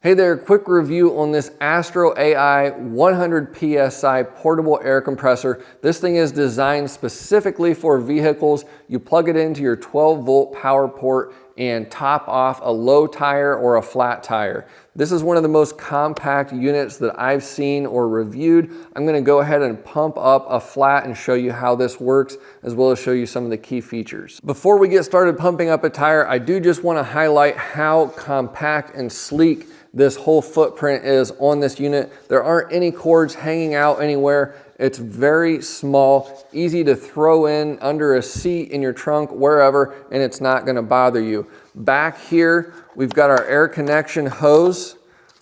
Hey there, quick review on this Astro AI 100 PSI portable air compressor. This thing is designed specifically for vehicles. You plug it into your 12-volt power port and top off a low tire or a flat tire. This is one of the most compact units that I've seen or reviewed. I'm gonna go ahead and pump up a flat and show you how this works, as well as show you some of the key features. Before we get started pumping up a tire, I do just wanna highlight how compact and sleek this whole footprint is on this unit. There aren't any cords hanging out anywhere. It's very small, easy to throw in under a seat, in your trunk, wherever, and it's not gonna bother you. Back here, we've got our air connection hose,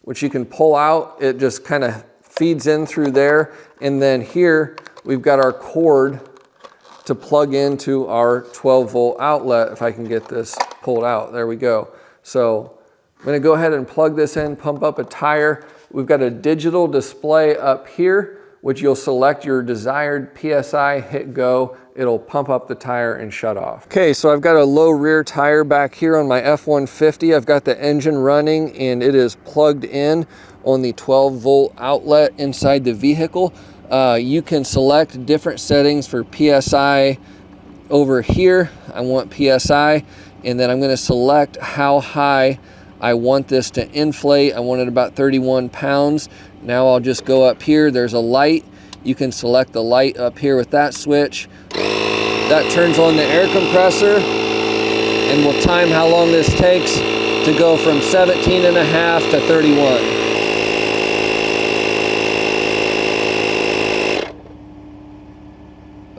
which you can pull out. It just kind of feeds in through there. And then here, we've got our cord to plug into our 12-volt outlet, if I can get this pulled out. There we go. So I'm gonna go ahead and plug this in, pump up a tire. We've got a digital display up here, which you'll select your desired PSI, hit go, it'll pump up the tire and shut off. Okay, so I've got a low rear tire back here on my F-150. I've got the engine running and it is plugged in on the 12-volt outlet inside the vehicle. You can select different settings for PSI over here. I want PSI, and then I'm gonna select how high I want this to inflate. I want it about 31 pounds. Now I'll just go up here. There's a light. You can select the light up here with that switch. That turns on the air compressor, and we'll time how long this takes to go from 17 and a half to 31.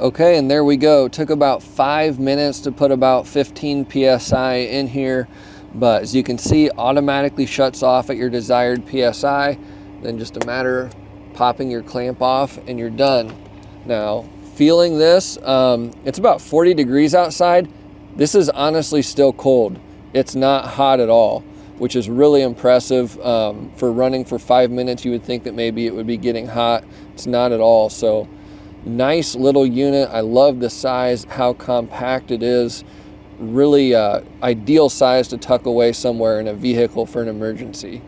Okay, and there we go. It took about 5 minutes to put about 15 PSI in here. But as you can see, automatically shuts off at your desired PSI. Then just a matter of popping your clamp off and you're done. Now, feeling this, it's about 40 degrees outside. This is honestly still cold. It's not hot at all, which is really impressive. For running for 5 minutes, you would think that maybe it would be getting hot. It's not at all. So nice little unit. I love the size, how compact it is. Really ideal size to tuck away somewhere in a vehicle for an emergency.